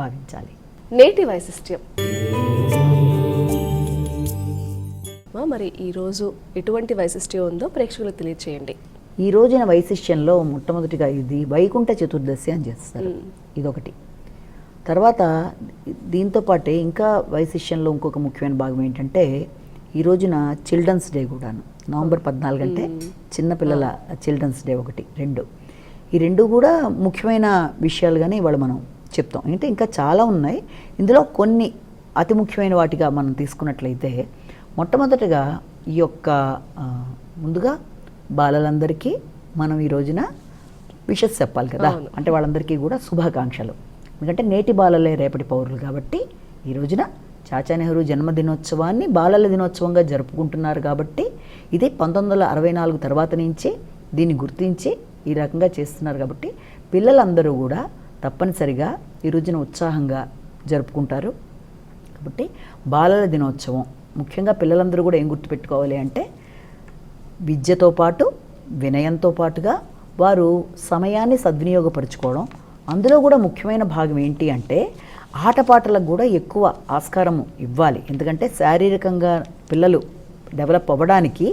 భావించాలి. నేటి వైశిష్ట్యం మరి ఈరోజు ఎటువంటి వైశిష్ట్యం ఉందో ప్రేక్షకులకు తెలియచేయండి. ఈ రోజున వైశిష్ట్యంలో మొట్టమొదటిగా ఇది వైకుంఠ చతుర్దశి అని చేస్తారు, ఇదొకటి. తర్వాత దీంతో పాటే ఇంకా వైశిష్యంలో ఇంకొక ముఖ్యమైన భాగం ఏంటంటే ఈ రోజున చిల్డ్రన్స్ డే కూడాను. నవంబర్ 14 అంటే చిన్నపిల్లల చిల్డ్రన్స్ డే ఒకటి, ఈ రెండు కూడా ముఖ్యమైన విషయాలుగానే ఇవాళ మనం చెప్తాం. అంటే ఇంకా చాలా ఉన్నాయి, ఇందులో కొన్ని అతి ముఖ్యమైన వాటిగా మనం తీసుకున్నట్లయితే మొట్టమొదటిగా ఈ యొక్క ముందుగా బాలలందరికీ మనం ఈ రోజున విషెస్ చెప్పాలి కదా, అంటే వాళ్ళందరికీ కూడా శుభాకాంక్షలు. ఎందుకంటే నేటి బాలలే రేపటి పౌరులు కాబట్టి ఈ రోజున చాచా నెహ్రూ జన్మదినోత్సవాన్ని బాలల దినోత్సవంగా జరుపుకుంటున్నారు. కాబట్టి ఇది 1964 తర్వాత నుంచి దీన్ని గుర్తించి ఈ రకంగా చేస్తున్నారు. కాబట్టి పిల్లలందరూ కూడా తప్పనిసరిగా ఈ రోజున ఉత్సాహంగా జరుపుకుంటారు. కాబట్టి బాలల దినోత్సవం ముఖ్యంగా పిల్లలందరూ కూడా ఏం గుర్తుపెట్టుకోవాలి అంటే విద్యతో పాటు వినయంతో పాటుగా వారు సమయాన్ని సద్వినియోగపరుచుకోవడం. అందులో కూడా ముఖ్యమైన భాగం ఏంటి అంటే ఆటపాటలకు కూడా ఎక్కువ ఆస్కారం ఇవ్వాలి. ఎందుకంటే శారీరకంగా పిల్లలు డెవలప్ అవ్వడానికి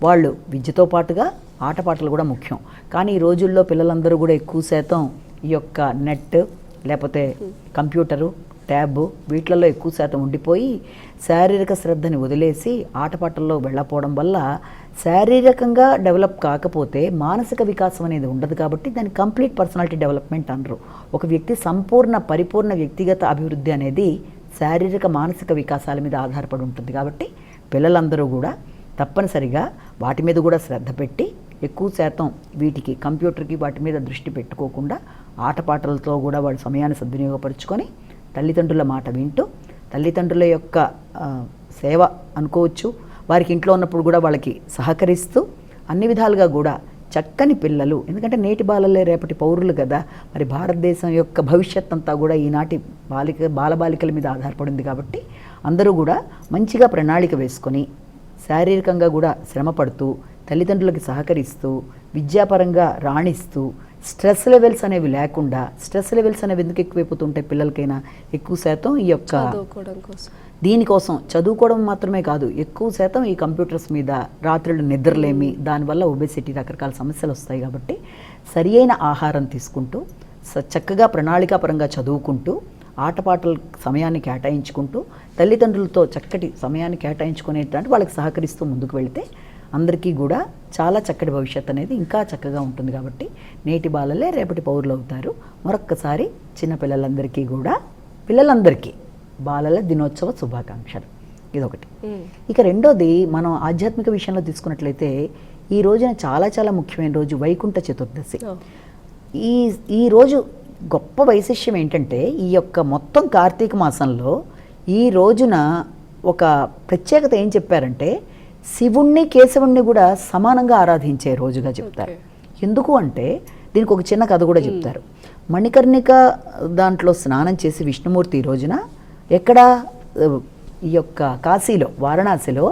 వాళ్ళు విద్యతో పాటుగా ఆటపాటలు కూడా ముఖ్యం. కానీ ఈ రోజుల్లో పిల్లలందరూ కూడా ఎక్కువ శాతం ఈ యొక్క నెట్ లేకపోతే కంప్యూటరు, ట్యాబ్ వీటిలలో ఎక్కువ శాతం ఉండిపోయి శారీరక శ్రద్ధని వదిలేసి ఆటపాటల్లో వెళ్ళకపోవడం వల్ల శారీరకంగా డెవలప్ కాకపోతే మానసిక వికాసం అనేది ఉండదు. కాబట్టి దాన్ని కంప్లీట్ పర్సనాలిటీ డెవలప్మెంట్ అనరు. ఒక వ్యక్తి పరిపూర్ణ వ్యక్తిగత అభివృద్ధి అనేది శారీరక మానసిక వికాసాల మీద ఆధారపడి ఉంటుంది. కాబట్టి పిల్లలందరూ కూడా తప్పనిసరిగా వాటి మీద కూడా శ్రద్ధ పెట్టి ఎక్కువ శాతం వీటికి కంప్యూటర్కి వాటి మీద దృష్టి పెట్టుకోకుండా ఆటపాటలతో కూడా వాళ్ళ సమయాన్ని సద్వినియోగపరుచుకొని తల్లిదండ్రుల మాట వింటూ తల్లిదండ్రుల యొక్క సేవ అనుకోవచ్చు, వారికి ఇంట్లో ఉన్నప్పుడు కూడా వాళ్ళకి సహకరిస్తూ అన్ని విధాలుగా కూడా చక్కని పిల్లలు. ఎందుకంటే నేటి బాలలే రేపటి పౌరులు కదా, మరి భారతదేశం యొక్క భవిష్యత్ అంతా కూడా ఈనాటి బాలబాలికల మీద ఆధారపడింది. కాబట్టి అందరూ కూడా మంచిగా ప్రణాళిక వేసుకొని శారీరకంగా కూడా శ్రమపడుతూ తల్లిదండ్రులకి సహకరిస్తూ విద్యాపరంగా రాణిస్తూ స్ట్రెస్ లెవెల్స్ అనేవి లేకుండా, స్ట్రెస్ లెవెల్స్ అనేవి ఎందుకు ఎక్కువైపోతుంటాయి పిల్లలకైనా ఎక్కువ శాతం ఈ యొక్క దీనికోసం చదువుకోవడం మాత్రమే కాదు, ఎక్కువ శాతం ఈ కంప్యూటర్స్ మీద రాత్రులు నిద్రలేమి, దానివల్ల ఒబెసిటీ రకరకాల సమస్యలు వస్తాయి. కాబట్టి సరి అయిన ఆహారం తీసుకుంటూ చక్కగా ప్రణాళికాపరంగా చదువుకుంటూ ఆటపాటల సమయాన్ని కేటాయించుకుంటూ తల్లిదండ్రులతో చక్కటి సమయాన్ని కేటాయించుకునేటట్టు వాళ్ళకి సహకరిస్తూ ముందుకు వెళితే అందరికీ కూడా చాలా చక్కటి భవిష్యత్తు అనేది ఇంకా చక్కగా ఉంటుంది. కాబట్టి నేటి బాలలే రేపటి పౌరులు అవుతారు. మరొక్కసారి పిల్లలందరికీ బాలల దినోత్సవ శుభాకాంక్షలు, ఇదొకటి. ఇక రెండోది మనం ఆధ్యాత్మిక విషయంలో తీసుకున్నట్లయితే ఈ రోజున చాలా చాలా ముఖ్యమైన రోజు వైకుంఠ చతుర్దశి. ఈ రోజు గొప్ప వైశిష్యం ఏంటంటే ఈ యొక్క మొత్తం కార్తీక మాసంలో ఈ రోజున ఒక ప్రత్యేకత ఏం చెప్పారంటే శివుణ్ణి కేశవుణ్ణి కూడా సమానంగా ఆరాధించే రోజుగా చెప్తారు. ఎందుకు అంటే దీనికి ఒక చిన్న కథ కూడా చెప్తారు. మణికర్ణిక దాంట్లో స్నానం చేసి విష్ణుమూర్తి ఈ రోజున ఎక్కడ ఈ యొక్క కాశీలో వారణాసిలో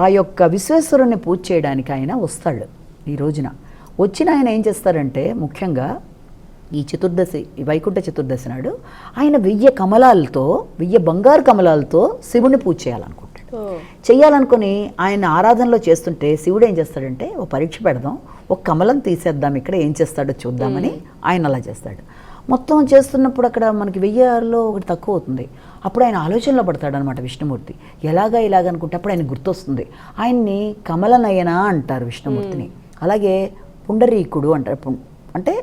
ఆ యొక్క విశ్వేశ్వరుణ్ణి పూజ చేయడానికి ఆయన వస్తాడు. ఈ రోజున వచ్చిన ఆయన ఏం చేస్తారంటే ముఖ్యంగా ఈ వైకుంఠ చతుర్దశి నాడు ఆయన 1000 బంగారు కమలాలతో శివుణ్ణి పూజ చేయాలనుకుని ఆయన ఆరాధనలో చేస్తుంటే శివుడు ఏం చేస్తాడంటే ఓ పరీక్ష పెడదాం, ఒక కమలం తీసేద్దాం, ఇక్కడ ఏం చేస్తాడో చూద్దామని ఆయన అలా చేస్తాడు. మొత్తం చేస్తున్నప్పుడు అక్కడ మనకి 1000లో ఒకటి తక్కువ అవుతుంది. అప్పుడు ఆయన ఆలోచనలో పడతాడు అనమాట విష్ణుమూర్తి. ఇలాగనుకుంటే అప్పుడు ఆయన గుర్తొస్తుంది. ఆయన్ని కమలనయన అంటారు విష్ణుమూర్తిని. అలాగే పుండరీకుడు అంటారు, అంటే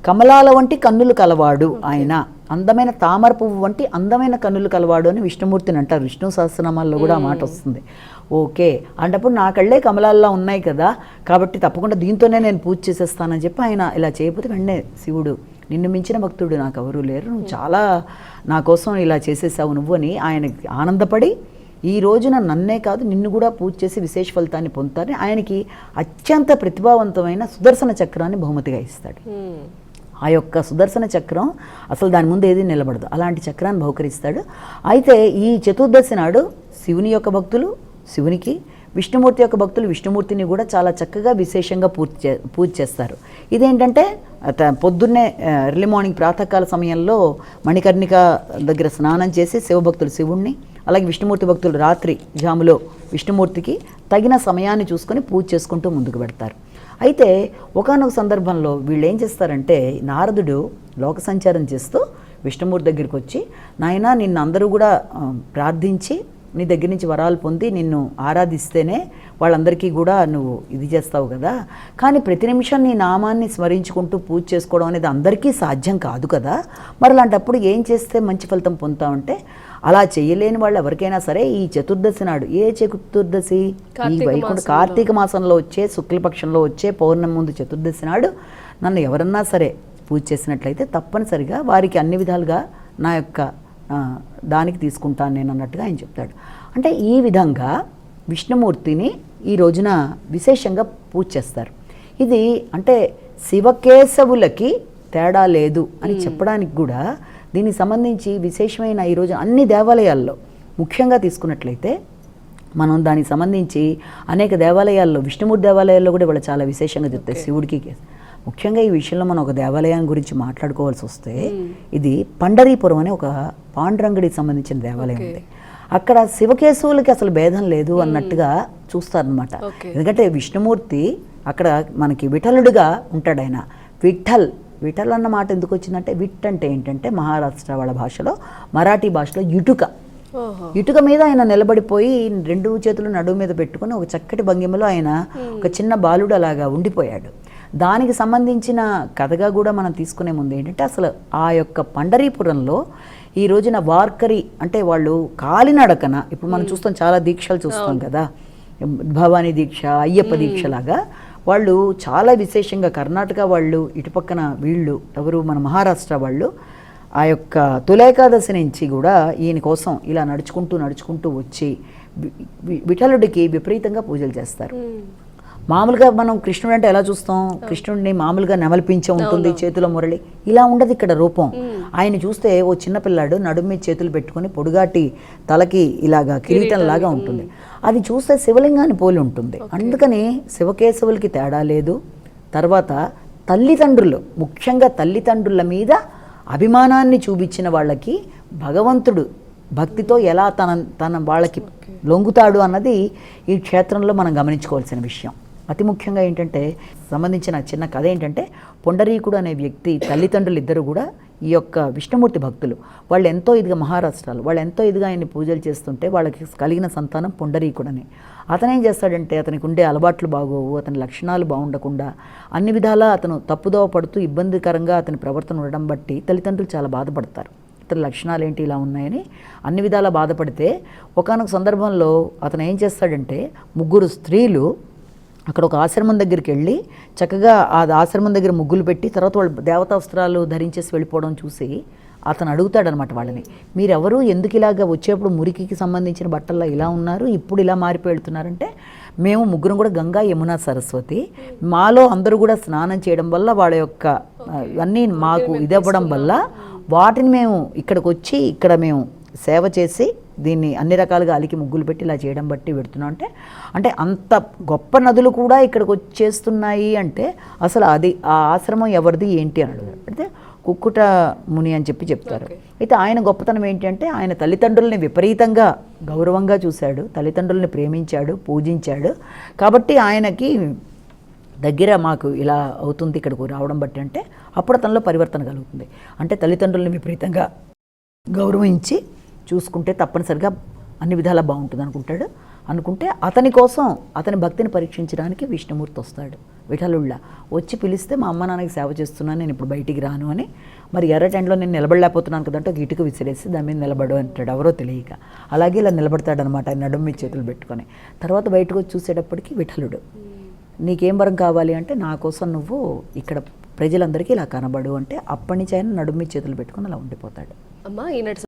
కమలాల వంటి కన్నులు కలవాడు ఆయన, అందమైన తామర పువ్వు వంటి అందమైన కన్నులు కలవాడు అని విష్ణుమూర్తిని అంటారు. విష్ణు సహస్రనామాల్లో కూడా ఆ మాట వస్తుంది. ఓకే అంటప్పుడు నా కళ్ళే కమలాల్లో ఉన్నాయి కదా, కాబట్టి తప్పకుండా దీంతోనే నేను పూజ చేసేస్తానని చెప్పి ఆయన ఇలా చేయకపోతే వెంటనే శివుడు నిన్ను మించిన భక్తుడు నాకు ఎవరూ లేరు, నువ్వు చాలా నా కోసం ఇలా చేసేసావు నువ్వు అని ఆయన ఆనందపడి ఈ రోజున నన్నే కాదు నిన్ను కూడా పూజ చేసి విశేష ఫలితాన్ని పొందుతారని ఆయనకి అత్యంత ప్రతిభావంతమైన సుదర్శన చక్రాన్ని బహుమతిగా ఇస్తాడు. ఆ యొక్క సుదర్శన చక్రం అసలు దాని ముందు ఏది నిలబడదు, అలాంటి చక్రాన్ని బహుకరిస్తాడు. అయితే ఈ చతుర్దశి నాడు శివుని యొక్క భక్తులు శివునికి విష్ణుమూర్తి యొక్క భక్తులు విష్ణుమూర్తిని కూడా చాలా చక్కగా విశేషంగా పూజ చేస్తారు. ఇదేంటంటే పొద్దున్నే ఎర్లీ మార్నింగ్ ప్రాతకాల సమయంలో మణికర్ణిక దగ్గర స్నానం చేసి శివభక్తులు శివుణ్ణి, అలాగే విష్ణుమూర్తి భక్తులు రాత్రి జాములో విష్ణుమూర్తికి తగిన సమయాన్ని చూసుకొని పూజ చేసుకుంటూ ముందుకు పెడతారు. అయితే ఒకానొక సందర్భంలో వీళ్ళు ఏం చేస్తారంటే, నారదుడు లోక సంచారం చేస్తూ విష్ణుమూర్తి దగ్గరికి వచ్చి, నాయనా నిన్ను అందరూ కూడా ప్రార్థించి నీ దగ్గర నుంచి వరాలు పొంది నిన్ను ఆరాధిస్తేనే వాళ్ళందరికీ కూడా నువ్వు ఇది చేస్తావు కదా, కానీ ప్రతి నిమిషం నీ నామాన్ని స్మరించుకుంటూ పూజ చేసుకోవడం అనేది అందరికీ సాధ్యం కాదు కదా, మరి అలాంటప్పుడు ఏం చేస్తే మంచి ఫలితం పొందుతామంటే, అలా చేయలేని వాళ్ళు ఎవరికైనా సరే ఈ చతుర్దశి నాడు, ఏ చతుర్దశి, ఈ వైకుంఠ కార్తీక మాసంలో వచ్చే శుక్లపక్షంలో వచ్చే పౌర్ణమి ముందు చతుర్దశి నాడు నన్ను ఎవరన్నా సరే పూజ చేసినట్లయితే తప్పనిసరిగా వారికి అన్ని విధాలుగా నా యొక్క దానికి తీసుకుంటాను నేను అన్నట్టుగా ఆయన చెప్తాడు. అంటే ఈ విధంగా విష్ణుమూర్తిని ఈ రోజున విశేషంగా పూజ చేస్తారు. ఇది అంటే శివకేశవులకి తేడా లేదు అని చెప్పడానికి కూడా దీనికి సంబంధించి విశేషమైన ఈరోజు అన్ని దేవాలయాల్లో ముఖ్యంగా తీసుకున్నట్లయితే మనం దానికి సంబంధించి అనేక దేవాలయాల్లో, విష్ణుమూర్తి దేవాలయాల్లో కూడా వాళ్ళు చాలా విశేషంగా చెప్తాయి శివుడికి. ముఖ్యంగా ఈ విషయంలో మనం ఒక దేవాలయం గురించి మాట్లాడుకోవాల్సి వస్తే, ఇది పండరీపురం అనే ఒక పాండురంగడికి సంబంధించిన దేవాలయం ఉంది. అక్కడ శివకేశవులకి అసలు భేదం లేదు అన్నట్టుగా చూస్తారనమాట. ఎందుకంటే విష్ణుమూర్తి అక్కడ మనకి విఠలుడుగా ఉంటాడు. ఆయన విఠల్ అన్న మాట ఎందుకు వచ్చిందంటే, విట్ అంటే ఏంటంటే మహారాష్ట్ర వాళ్ళ భాషలో, మరాఠీ భాషలో ఇటుక మీద ఆయన నిలబడిపోయి రెండు చేతులు నడుము మీద పెట్టుకుని ఒక చక్కటి భంగిమలో ఆయన ఒక చిన్న బాలుడు అలాగా ఉండిపోయాడు. దానికి సంబంధించిన కథగా కూడా మనం తీసుకునే ముందు ఏంటంటే, అసలు ఆ యొక్క పండరీపురంలో ఈ రోజున వార్కరి అంటే వాళ్ళు కాలినడకన, ఇప్పుడు మనం చూస్తాం చాలా దీక్షలు చూస్తాం కదా, భవానీ దీక్ష, అయ్యప్ప దీక్ష లాగా వాళ్ళు చాలా విశేషంగా కర్ణాటక వాళ్ళు, ఇటుపక్కన వీళ్ళు ఎవరు మన మహారాష్ట్ర వాళ్ళు ఆ యొక్క తులేకాదశి నుంచి కూడా ఈయన కోసం ఇలా నడుచుకుంటూ వచ్చి విఠలుడికి విపరీతంగా పూజలు చేస్తారు. మామూలుగా మనం కృష్ణుడు అంటే ఎలా చూస్తాం, కృష్ణుడిని మామూలుగా నెమలిపించే ఉంటుంది, చేతిలో మురళి, ఇలా ఉండదు ఇక్కడ రూపం. ఆయన చూస్తే ఓ చిన్నపిల్లాడు నడుము మీద చేతులు పెట్టుకుని పొడుగాటి తలకి ఇలాగా కిరీటం లాగా ఉంటుంది. అది చూస్తే శివలింగాన్ని పోలి ఉంటుంది. అందుకని శివకేశవులకి తేడా లేదు. తర్వాత తల్లిదండ్రులు, ముఖ్యంగా తల్లిదండ్రుల మీద అభిమానాన్ని చూపించిన వాళ్ళకి భగవంతుడు భక్తితో ఎలా తన వాళ్ళకి లొంగుతాడు అన్నది ఈ క్షేత్రంలో మనం గమనించుకోవాల్సిన విషయం. అతి ముఖ్యంగా ఏంటంటే సంబంధించిన చిన్న కథ ఏంటంటే, పొండరీకుడు అనే వ్యక్తి తల్లిదండ్రులు ఇద్దరు కూడా ఈ యొక్క విష్ణుమూర్తి భక్తులు. వాళ్ళు ఎంతో ఇదిగా మహారాష్ట్రాలు వాళ్ళు ఎంతో ఇదిగా ఆయన్ని పూజలు చేస్తుంటే వాళ్ళకి కలిగిన సంతానం పొండరీకుడని. అతను ఏం చేస్తాడంటే, అతనికి ఉండే అలవాట్లు బాగోవు, అతని లక్షణాలు బాగుండకుండా అన్ని విధాలా అతను తప్పుదోవ పడుతూ ఇబ్బందికరంగా అతని ప్రవర్తన ఉండడం బట్టి తల్లిదండ్రులు చాలా బాధపడతారు. ఇతని లక్షణాలు ఏంటి ఇలా ఉన్నాయని అన్ని విధాలా బాధపడితే, ఒకానొక సందర్భంలో అతను ఏం చేస్తాడంటే, ముగ్గురు స్త్రీలు అక్కడ ఒక ఆశ్రమం దగ్గరికి వెళ్ళి చక్కగా ఆ ఆశ్రమం దగ్గర ముగ్గులు పెట్టి తర్వాత వాళ్ళు దేవతా వస్త్రాలు ధరించేసి వెళ్ళిపోవడం చూసి అతను అడుగుతాడనమాట వాళ్ళని, మీరెవరు, ఎందుకు ఇలాగా వచ్చేప్పుడు మురికికి సంబంధించిన బట్టల్లో ఇలా ఉన్నారు, ఇప్పుడు ఇలా మారిపోయి వెళ్తున్నారంటే, మేము ముగ్గురం కూడా గంగా యమున సరస్వతి, మాలో అందరూ కూడా స్నానం చేయడం వల్ల వాళ్ళ యొక్క అన్నీ మాకు ఇదవ్వడం వల్ల వాటిని మేము ఇక్కడికి వచ్చి ఇక్కడ మేము సేవ చేసి దీన్ని అన్ని రకాలుగా అలికి ముగ్గులు పెట్టి ఇలా చేయడం బట్టి పెడుతున్నాం. అంటే అంత గొప్ప నదులు కూడా ఇక్కడికి వచ్చేస్తున్నాయి అంటే అసలు అది ఆ ఆశ్రమం ఎవరిది ఏంటి అని అడుగుతారు. అయితే కుక్కుట ముని అని చెప్తారు. అయితే ఆయన గొప్పతనం ఏంటి అంటే, ఆయన తల్లిదండ్రుల్ని విపరీతంగా గౌరవంగా చూశాడు, తల్లిదండ్రుల్ని ప్రేమించాడు, పూజించాడు. కాబట్టి ఆయనకి దగ్గర మాకు ఇలా అవుతుంది ఇక్కడికి రావడం బట్టి అంటే అప్పుడు అతనిలో పరివర్తన కలుగుతుంది. అంటే తల్లిదండ్రుల్ని విపరీతంగా గౌరవించి చూసుకుంటే తప్పనిసరిగా అన్ని విధాలా బాగుంటుంది అనుకుంటే అతని కోసం అతని భక్తిని పరీక్షించడానికి విష్ణుమూర్తి వస్తాడు. విఠలుళ్ళ వచ్చి పిలిస్తే, మా అమ్మ నాన్నకి సేవ చేస్తున్నాను, నేను ఇప్పుడు బయటికి రాను అని, మరి ఎర్రటెండలో నేను నిలబడలేకపోతున్నాను కదంటే ఒక ఇటుక విసిరేసి దాని మీద నిలబడు అంటాడు, ఎవరో తెలియక. అలాగే ఇలా నిలబడతాడనమాట ఆయన నడుము మీద చేతులు పెట్టుకొని. తర్వాత బయటకు వచ్చి చూసేటప్పటికి విఠలుడు, నీకేం వరం కావాలి అంటే, నా కోసం నువ్వు ఇక్కడ ప్రజలందరికీ ఇలా కనబడు అంటే, అప్పటి నుంచి ఆయన నడుము మీద చేతులు పెట్టుకొని అలా ఉండిపోతాడు. అమ్మా ఈనాటి